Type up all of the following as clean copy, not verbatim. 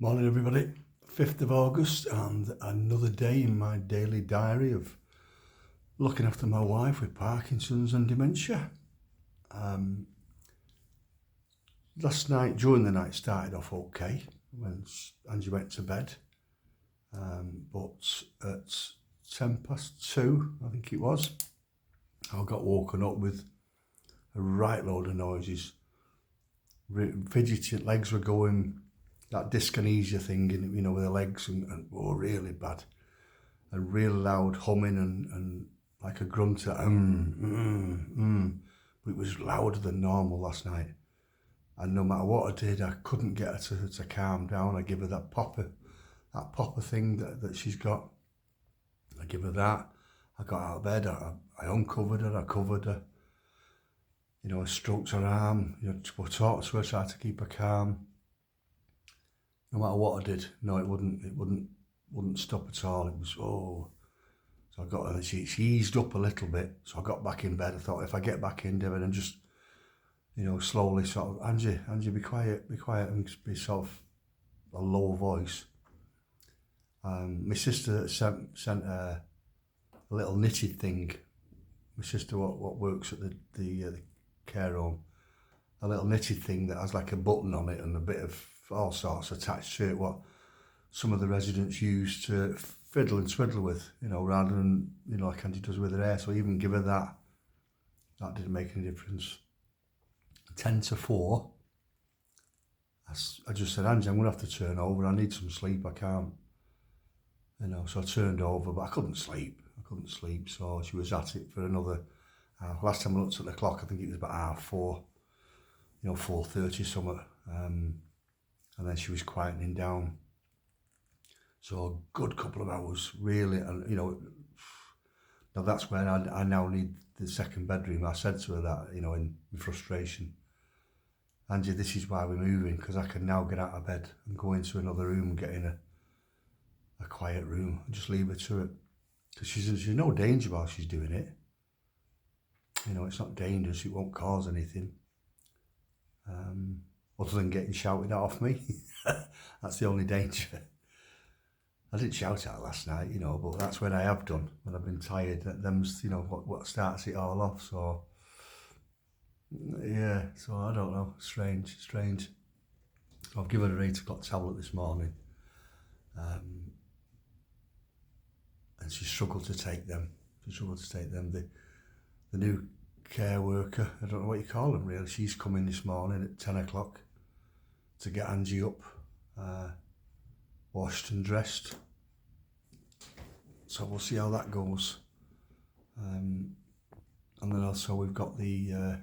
Morning everybody, 5th of August and another day in my daily diary of looking after my wife with Parkinson's and dementia. Last night, during the night, started off okay when Angie went to bed, but at 2:10, I think it was, I got woken up with a right load of noises. Fidgety legs were going, that dyskinesia thing, with the legs, and really bad, and real loud humming and like a grunter, but it was louder than normal last night. And no matter what I did, I couldn't get her to calm down. I give her that popper thing that she's got. I give her that. I got out of bed, I uncovered her, I covered her. I stroked her arm, talked to her, tried to keep her calm. No matter what I did, no, it wouldn't stop at all. It was, So I got her, she eased up a little bit. So I got back in bed. I thought, if I get back in, Devin, and just, slowly sort of, Angie, be quiet, and be sort of a low voice. My sister sent a little knitted thing. My sister, what works at the care home, a little knitted thing that has like a button on it and a bit of all sorts attached to it, what some of the residents use to fiddle and twiddle with, rather than, like Angie does with her hair. So I even give her that. That didn't make any difference. 3:50, I just said, Angie, I'm going to have to turn over. I need some sleep. I can't, So I turned over, but I couldn't sleep. So she was at it for another hour. Last time I looked at the clock, I think it was about 4:30, 4:30 something. And then she was quietening down. So a good couple of hours, really. And, now that's when I now need the second bedroom. I said to her that, in frustration, Angie, this is why we're moving, because I can now get out of bed and go into another room and get in a quiet room and just leave her to it. Because she's no danger while she's doing it. It's not dangerous, it won't cause anything. Other than getting shouted at off me. That's the only danger. I didn't shout at her last night, but that's when I have done, when I've been tired. Them's, what starts it all off. So, yeah, so I don't know. Strange. So I've given her an 8 o'clock tablet this morning. And she struggled to take them. The new care worker, I don't know what you call them really, she's coming this morning at 10 o'clock to get Angie up, washed and dressed. So we'll see how that goes. And then also we've got the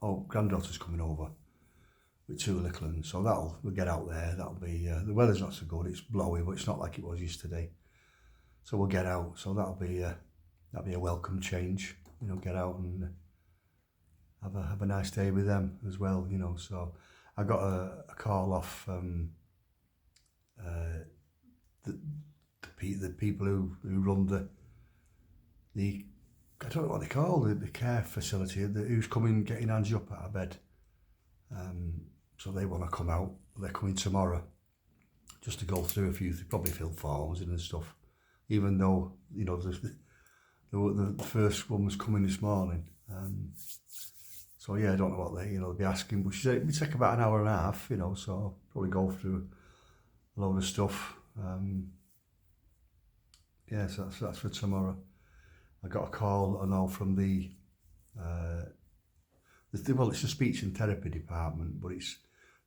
granddaughter's coming over with 2 little ones, so we'll get out there. That'll be, the weather's not so good, it's blowy, but it's not like it was yesterday. So we'll get out, so that'll be a welcome change, get out and have a nice day with them as well, So I got a call off the people who run the I don't know what they call the care facility, who's coming getting Angie up out of bed. So they want to come out. They're coming tomorrow just to go through a few, probably fill forms in and stuff. Even though, the first one was coming this morning. So yeah, I don't know what they'll be asking, but she said it would take about an hour and a half, so probably go through a load of stuff. Yeah, so that's for tomorrow. I got a call and all from it's a speech and therapy department, but it's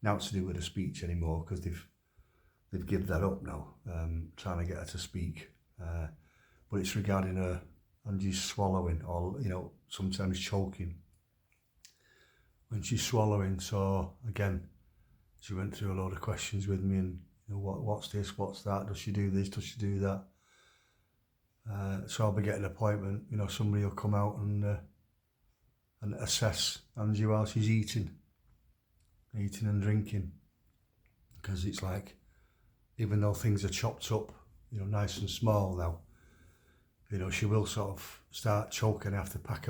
not to do with a speech anymore because they've given that up now, trying to get her to speak. But it's regarding her and she's swallowing, or sometimes choking when she's swallowing. So again, she went through a load of questions with me, and what's this, what's that, does she do this, does she do that? So I'll be getting an appointment. Somebody will come out and assess Angie while she's eating and drinking, because it's like, even though things are chopped up, nice and small now, she will sort of start choking. I have to pat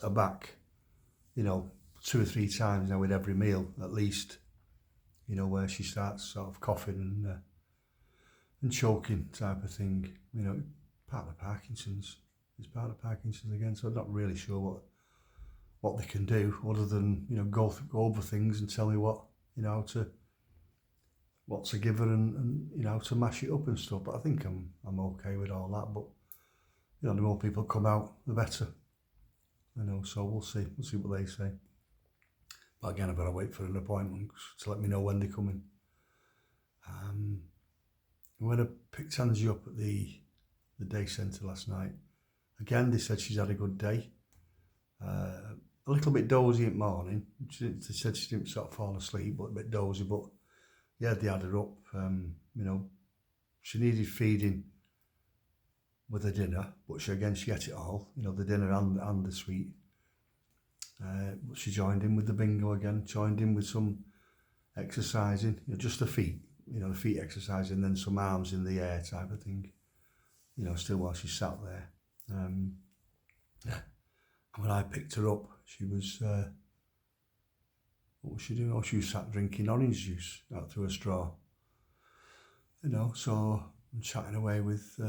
her back, 2 or 3 times now with every meal at least, you know, where she starts sort of coughing and choking type of thing. You know, part of Parkinson's. It's part of Parkinson's again, so I'm not really sure what they can do other than, you know, go over things and tell me what, you know, what to give her and you know, to mash it up and stuff. But I think I'm okay with all that. But you know, the more people come out, the better. You know, so we'll see what they say. But again, I've got to wait for an appointment to let me know when they're coming. When I picked Angie up at the day centre last night, again they said she's had a good day. A little bit dozy in the morning. They said she didn't sort of fall asleep, but a bit dozy. But yeah, they had her up. You know, she needed feeding with the dinner, but she ate it all. You know, the dinner and the sweet. But she joined in with the bingo again. Joined in with some exercising. You know, just the feet. You know, the feet exercising, then some arms in the air type of thing. You know, still while she sat there. Yeah. And when I picked her up, she was, what was she doing? Oh, she was sat drinking orange juice out through a straw. You know, so I'm chatting away with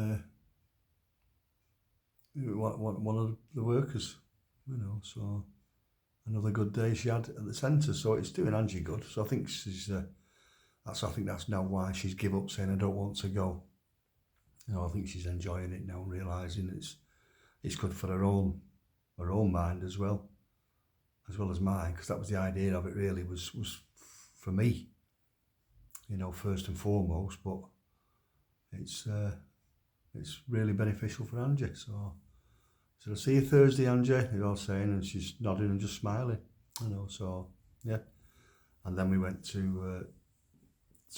one of the workers, you know, so another good day she had at the centre. So it's doing Angie good. So I think she's, I think that's now why she's give up saying I don't want to go. You know, I think she's enjoying it now, realising it's good for her own mind as well as mine, because that was the idea of it really, was for me, you know, first and foremost, but it's really beneficial for Angie. So I'll see you Thursday, Angie, they're all saying, and she's nodding and just smiling, you know, so yeah. And then we went to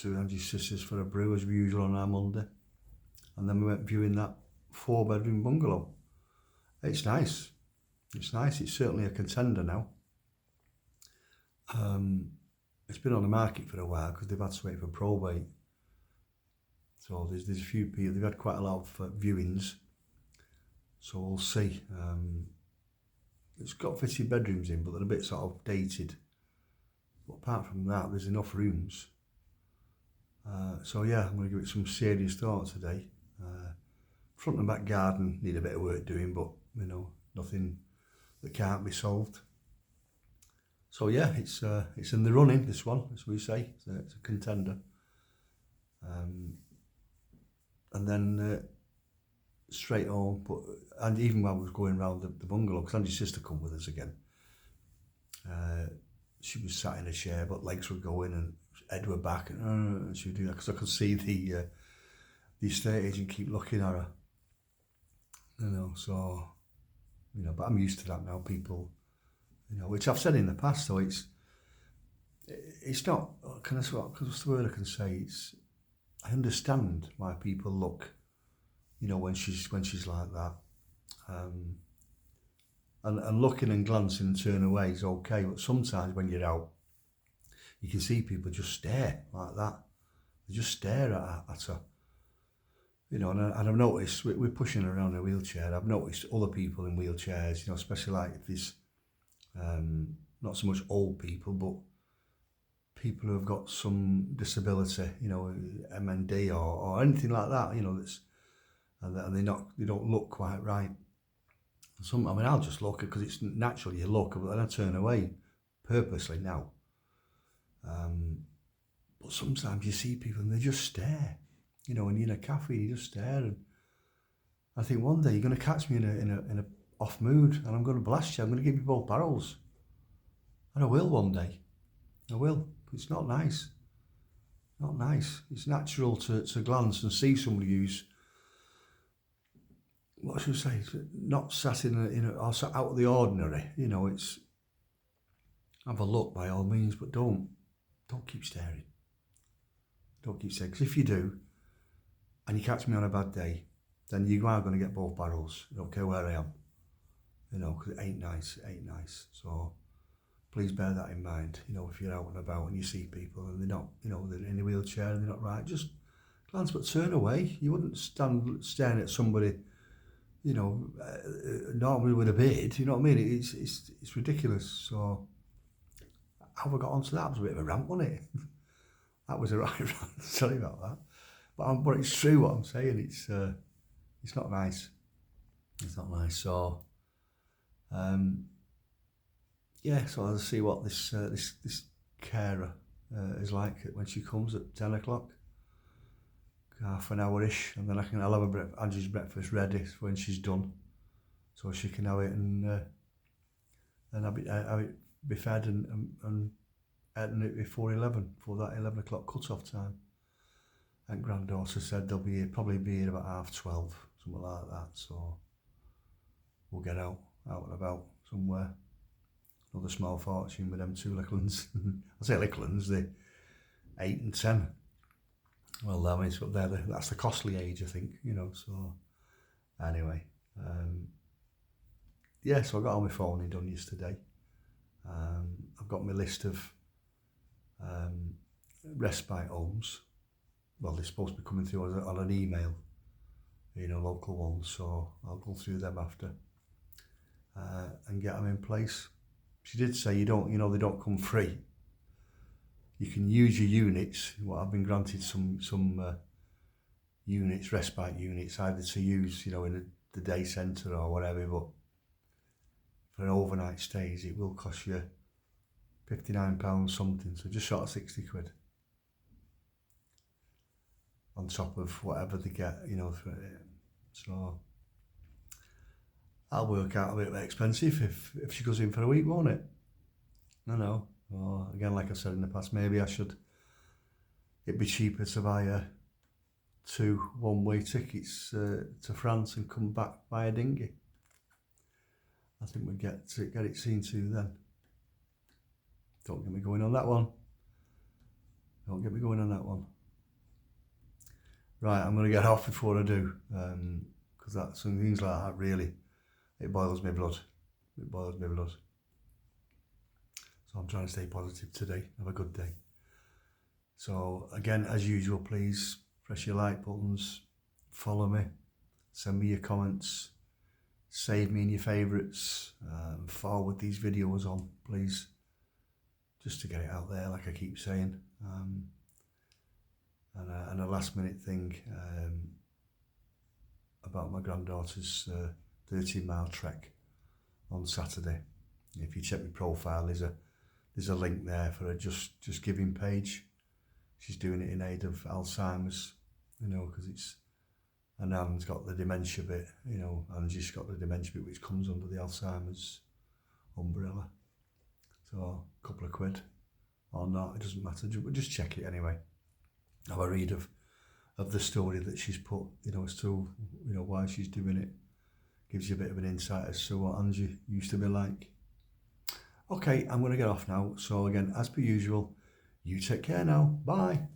Angie's sister's for a brew as usual on our Monday, and then we went viewing that 4-bedroom bungalow. It's nice. It's nice. It's certainly a contender now. It's been on the market for a while because they've had to wait for probate. So there's a few people. They've had quite a lot of viewings. So we'll see. It's got fitted bedrooms in, but they're a bit sort of dated. But apart from that, there's enough rooms. So yeah, I'm going to give it some serious thought today. Front and back garden need a bit of work doing, but you know, nothing that can't be solved. So yeah, it's in the running, this one, as we say. It's a contender. And then straight home, and even while we was going round the bungalow, because Angie's sister come with us again, she was sat in a chair, but legs were going and head were back, and she would do that because I could see the estate agent keep looking at her. You know, so, you know, but I'm used to that now, people, you know, which I've said in the past, so it's not, what's the word I can say, I understand why people look, you know, when she's like that, and looking and glancing and turn away is okay, but sometimes when you're out, you can see people just stare like that. They just stare at her. You know, and I've noticed, we're pushing her around in a wheelchair, I've noticed other people in wheelchairs, you know, especially like if there's not so much old people, but people who have got some disability, you know, MND or anything like that, you know, and they don't look quite right. I'll just look, because it's natural, you look, but then I turn away purposely now. But sometimes you see people and they just stare, you know, when you're in a cafe, you just stare, and I think one day you're going to catch me in a off mood, and I'm going to blast you. I'm going to give you both barrels, and I will one day. I will. It's not nice. Not nice. It's natural to glance and see somebody who's, what should I say, not sat or sat out of the ordinary. You know, it's, have a look by all means, but don't keep staring. Don't keep staring, because if you do, and you catch me on a bad day, then you are going to get both barrels. I don't care where I am, you know, because it ain't nice. So please bear that in mind. You know, if you're out and about and you see people and they're not, you know, they're in a wheelchair and they're not right, just glance, but turn away. You wouldn't stand staring at somebody, you know, normally with a beard. You know what I mean? It's ridiculous. So how have I got onto that? It was a bit of a rant, wasn't it? That was a right rant. Sorry about that. But it's true what I'm saying. It's not nice. It's not nice. So, yeah. So I'll see what this carer is like when she comes at 10 o'clock. Half an hour-ish, and then I'll have Angie's breakfast ready when she's done, so she can have it and have it be fed and eaten it before that 11 o'clock cut-off time. And granddaughter said they'll probably be here about 12:30, something like that. So we'll get out and about somewhere. Another small fortune with them two little ones. I say little ones, they're 8 and 10. Well, I mean, that's the costly age, I think, so anyway. Yeah, so I got all my phoning done yesterday. I've got my list of respite homes. Well, they're supposed to be coming through on an email, local ones, so I'll go through them after and get them in place. She did say they don't come free. You can use your units. Well, I've been granted some units, respite units, either to use, in the day centre or whatever, but for an overnight stays, it will cost you £59 something, so just short of 60 quid. On top of whatever they get, for it. So I'll work out a bit expensive if she goes in for a week, won't it? No. Or again, like I said in the past, maybe it'd be cheaper to buy 2 one-way tickets to France and come back by a dinghy. I think we'd get it seen to then. Don't get me going on that one. Right, I'm going to get off before I do, because that's some things like that really, it boils my blood. So I'm trying to stay positive today, have a good day. So again, as usual, please press your like buttons, follow me, send me your comments, save me in your favourites, forward these videos on, please, just to get it out there, like I keep saying. And a last minute thing about my granddaughter's 13-mile trek on Saturday. If you check my profile, there's a link there for a Just Giving page. She's doing it in aid of Alzheimer's, because and Anne's got the dementia bit, and she's got the dementia bit which comes under the Alzheimer's umbrella. So a couple of quid or not, it doesn't matter, but just check it anyway. Have a read of the story that she's put, as to why she's doing it. Gives you a bit of an insight as to what Angie used to be like. Okay, I'm going to get off now. So again, as per usual, you take care now. Bye.